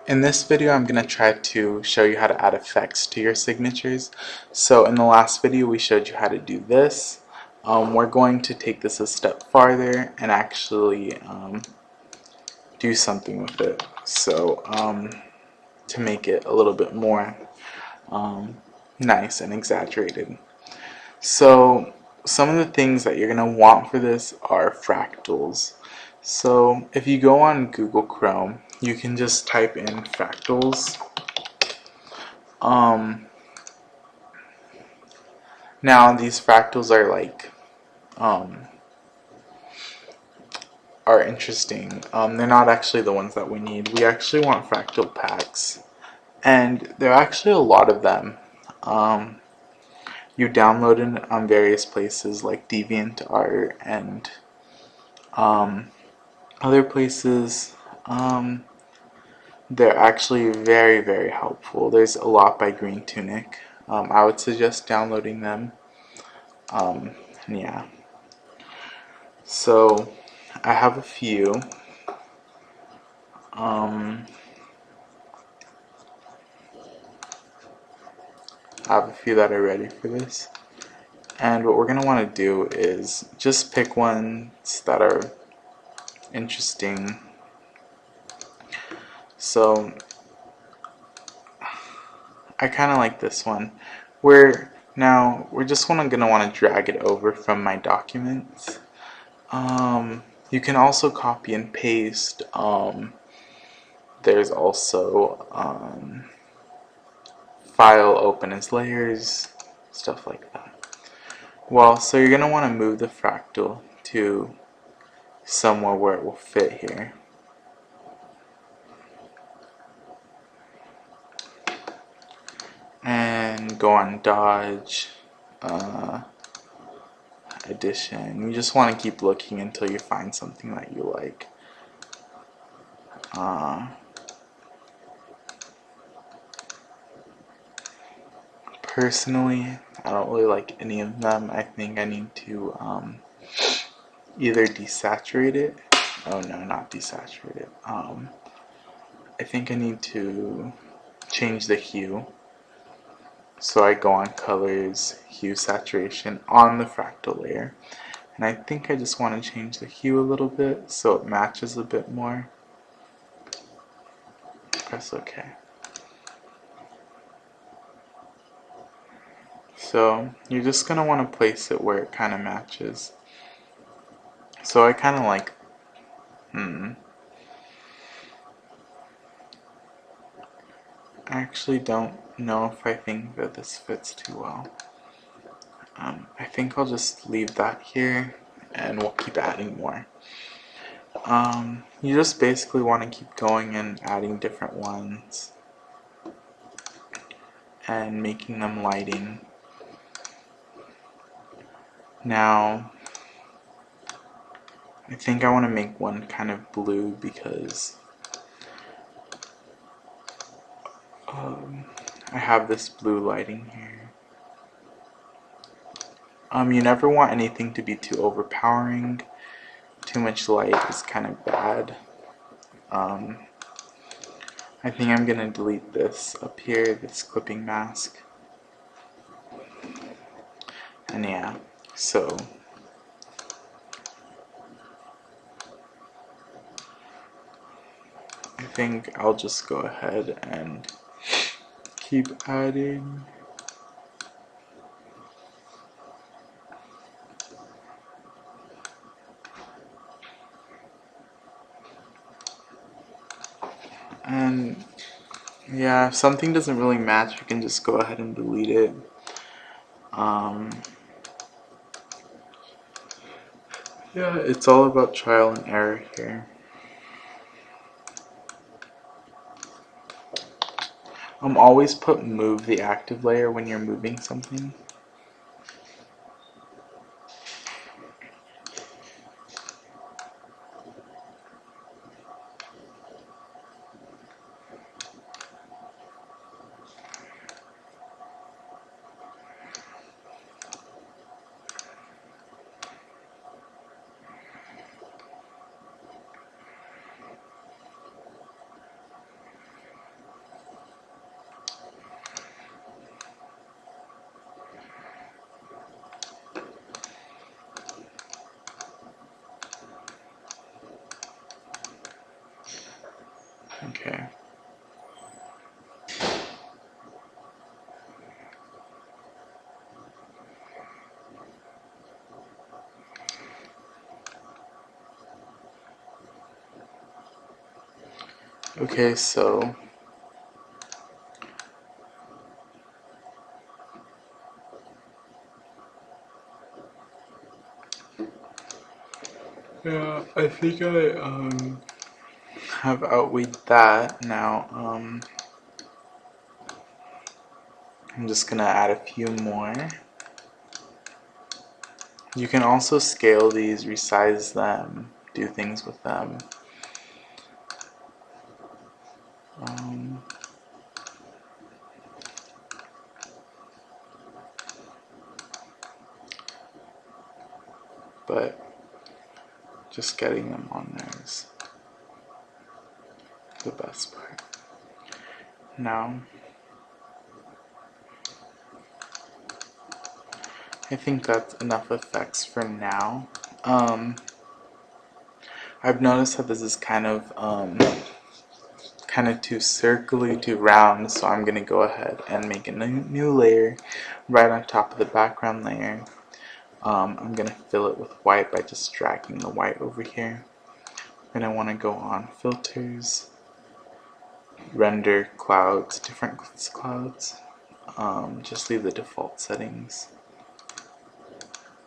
In this video, I'm going to try to show you how to add effects to your signatures. So in the last video, we showed you how to do this. We're going to take this a step farther and actually do something with it. So to make it a little bit more nice and exaggerated. So some of the things that you're going to want for this are fractals. So if you go on Google Chrome, you can just type in fractals. Now these fractals are like are interesting. They're not actually the ones that we need. We actually want fractal packs, and there are actually a lot of them. You download it on various places like DeviantArt and other places. They're actually very, very helpful. There's a lot by Green Tunic. I would suggest downloading them. Yeah. So I have a few. I have a few that are ready for this. And what we're going to want to do is just pick ones that are interesting. So I kind of like this one. We're just going to want to drag it over from my documents. You can also copy and paste. There's also file open as layers, stuff like that. Well, so you're going to want to move the fractal to somewhere where it will fit here. And go on Dodge, Addition. You just want to keep looking until you find something that you like. Personally, I don't really like any of them. I think I need to either desaturate it. Oh no, not desaturate it. I think I need to change the hue. So I go on Colors, Hue, Saturation on the fractal layer. And I think I just want to change the hue a little bit so it matches a bit more. Press OK. So you're just going to want to place it where it kind of matches. So I kind of like, I actually don't know if I think that this fits too well. I think I'll just leave that here and we'll keep adding more. You just basically want to keep going and adding different ones and making them lighting. Now, I think I want to make one kind of blue because I have this blue lighting here. You never want anything to be too overpowering. Too much light is kind of bad. I think I'm going to delete this up here, this clipping mask. And yeah, so I think I'll just go ahead and keep adding. And yeah, if something doesn't really match, you can just go ahead and delete it. Yeah, it's all about trial and error here. Always put move the active layer when you're moving something. Okay. Okay, so yeah, I think I have outweighed that. Now I'm just gonna add a few more. You can also scale these, resize them, do things with them. But just getting them on there is the best part. Now, I think that's enough effects for now. I've noticed that this is kind of too circly, too round, so I'm gonna go ahead and make a new layer right on top of the background layer. I'm gonna fill it with white by just dragging the white over here. Then I want to go on filters, render clouds, different clouds. Just leave the default settings,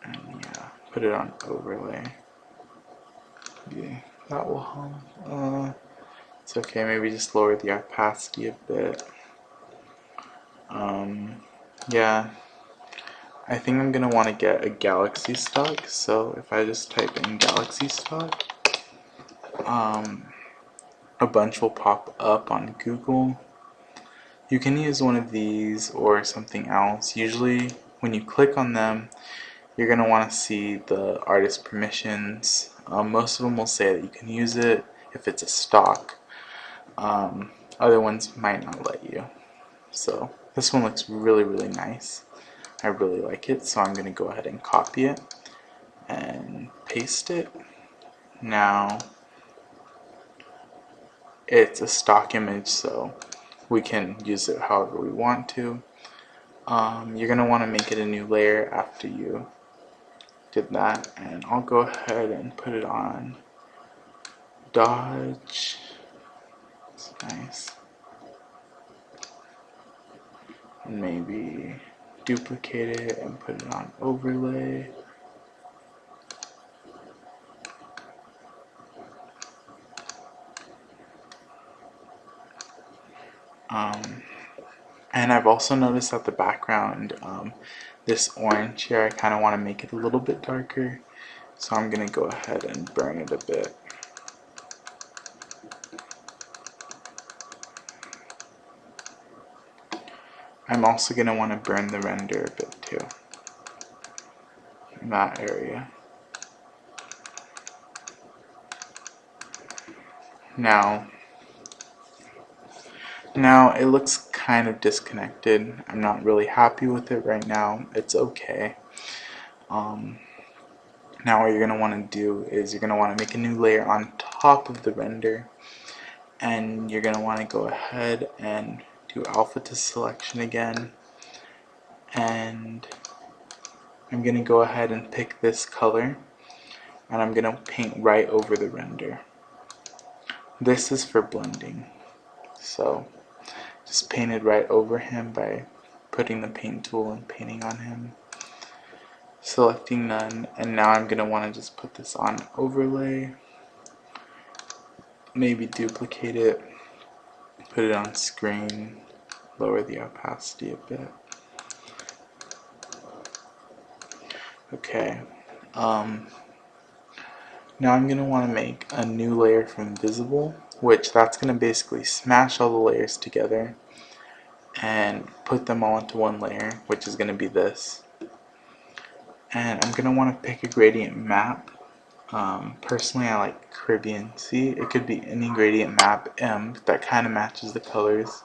and yeah, put it on overlay. Yeah, that will help. It's okay, maybe just lower the opacity a bit. Yeah, I think I'm gonna want to get a galaxy stock, so if I just type in galaxy stock, a bunch will pop up on Google. You can use one of these or something else. Usually when you click on them, you're going to want to see the artist permissions. Most of them will say that you can use it if it's a stock. Other ones might not let you. So this one looks really, really nice. I really like it, so I'm going to go ahead and copy it and paste it. Now it's a stock image, so we can use it however we want to. You're going to want to make it a new layer after you did that, and I'll go ahead and put it on Dodge. It's nice. And maybe duplicate it and put it on overlay. And I've also noticed that the background, this orange here, I kind of want to make it a little bit darker. So I'm going to go ahead and burn it a bit. I'm also going to want to burn the render a bit too, in that area. Now it looks kind of disconnected. I'm not really happy with it right now. It's okay. Now what you're going to want to do is you're going to want to make a new layer on top of the render, and you're going to want to go ahead and do alpha to selection again, and I'm going to go ahead and pick this color, and I'm going to paint right over the render. This is for blending, so just paint it right over him by putting the paint tool and painting on him, selecting none, and now I'm going to want to just put this on overlay, maybe duplicate it, put it on screen, lower the opacity a bit. Okay, now I'm going to want to make a new layer from visible, which that's going to basically smash all the layers together and put them all into one layer, which is going to be this. And I'm going to want to pick a gradient map. Personally, I like Caribbean Sea. It could be any gradient map that kind of matches the colors.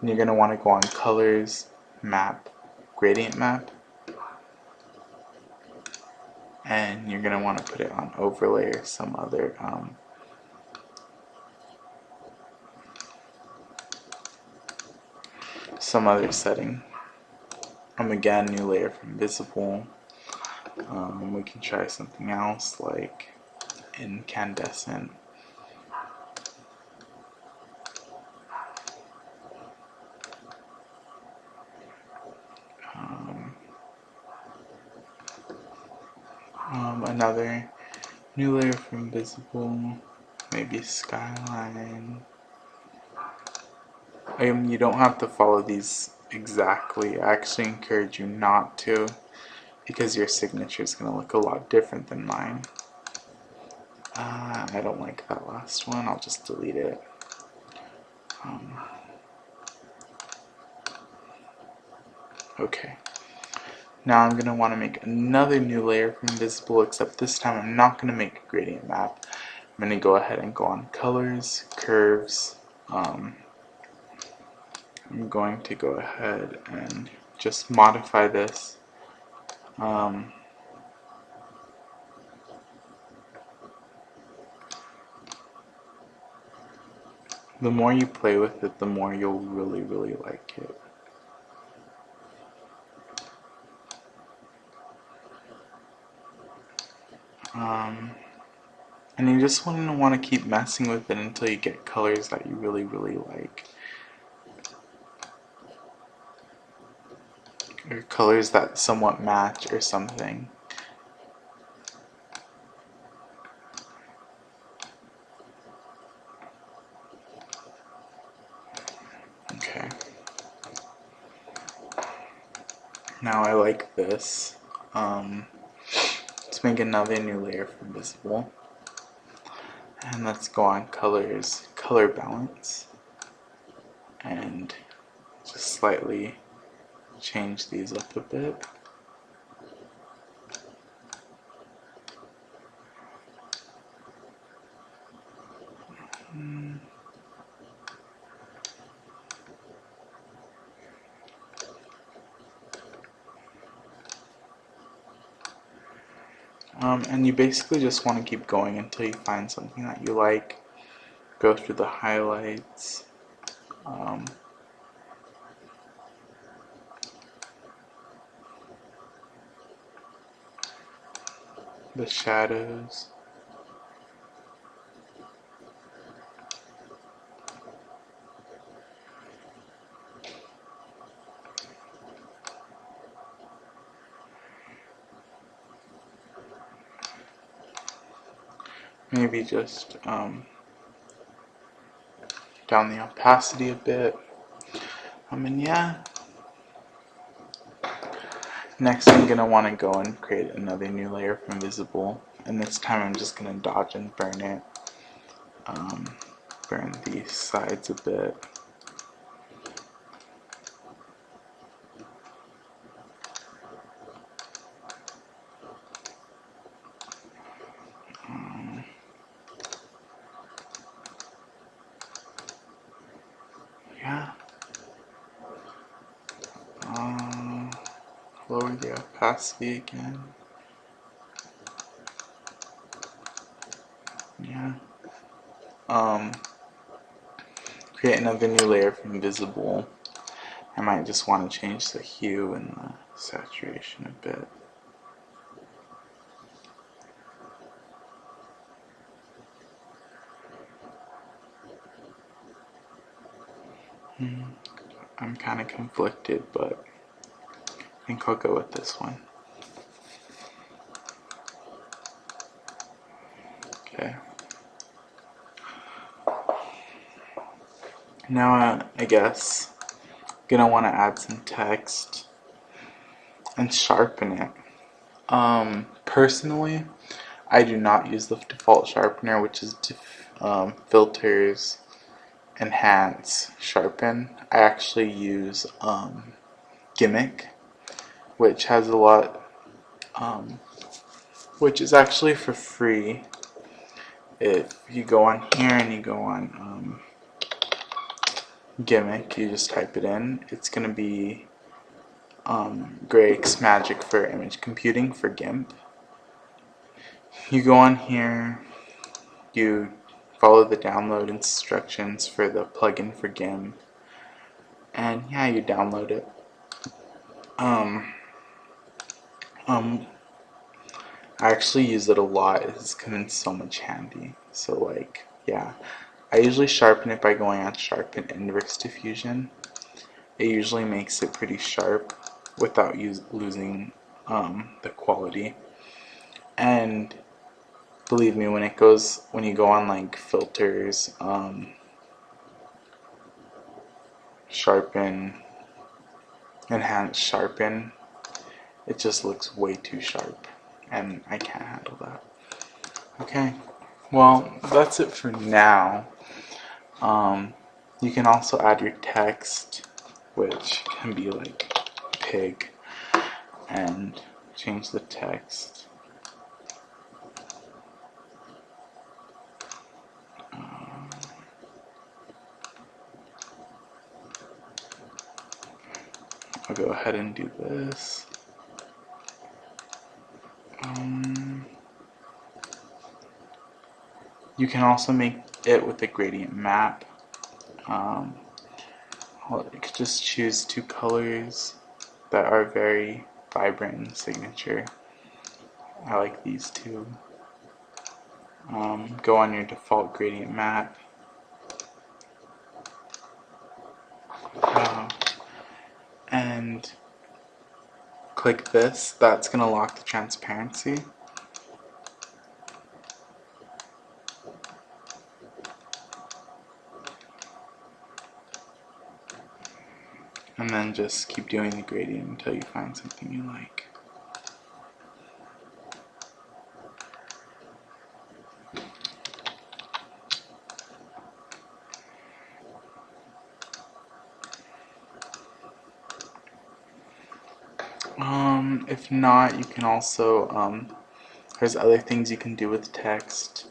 And you're going to want to go on colors, map, gradient map, and you're going to want to put it on overlay or some other some other setting. Again, new layer from visible. We can try something else like incandescent. Another new layer from visible, maybe skyline. You don't have to follow these exactly. I actually encourage you not to, because your signature is going to look a lot different than mine. I don't like that last one. I'll just delete it. Okay. Now I'm going to want to make another new layer from visible, except this time I'm not going to make a gradient map. I'm going to go ahead and go on colors, curves. I'm going to go ahead and just modify this. The more you play with it, the more you'll really like it. And you just want to keep messing with it until you get colors that you really like. Or colors that somewhat match or something. Okay. Now I like this. Let's make another new layer from visible. And let's go on colors, color balance. And just slightly change these up a bit. And you basically just want to keep going until you find something that you like. Go through the highlights. The shadows. Maybe just down the opacity a bit. And yeah. Next I'm going to want to go and create another new layer from visible. And this time I'm just going to dodge and burn it. Burn these sides a bit. Yeah. Lower the opacity again. Yeah. Create another new layer from visible. I might just want to change the hue and the saturation a bit. I'm kind of conflicted, but I think I'll go with this one. Okay. Now I guess I'm gonna want to add some text and sharpen it. Personally, I do not use the default sharpener, which is filters, enhance, sharpen. I actually use Gimp, which has a lot, which is actually for free. If you go on here and you go on Gimp, you just type it in. It's gonna be Greg's Magic for Image Computing for Gimp. You go on here, you follow the download instructions for the plugin for Gimp. and yeah, you download it. Um, um, I actually use it a lot. It's come in so much handy. So like, yeah, I usually sharpen it by going on sharpen inverse diffusion. It usually makes it pretty sharp without losing the quality. And believe me, when you go on like filters, sharpen, enhance sharpen, it just looks way too sharp, and I can't handle that. Okay, well, that's it for now. You can also add your text, which can be like pig, and change the text. I'll go ahead and do this. You can also make it with a gradient map. You could just choose two colors that are very vibrant in the signature. I like these two. Go on your default gradient map. And click this. That's going to lock the transparency. And then just keep doing the gradient until you find something you like. If not, you can also, there's other things you can do with text.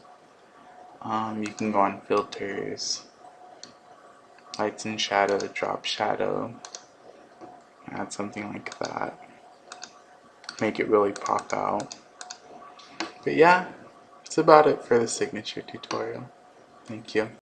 You can go on filters, lights and shadow, drop shadow, add something like that. Make it really pop out. But yeah, that's about it for the signature tutorial. Thank you.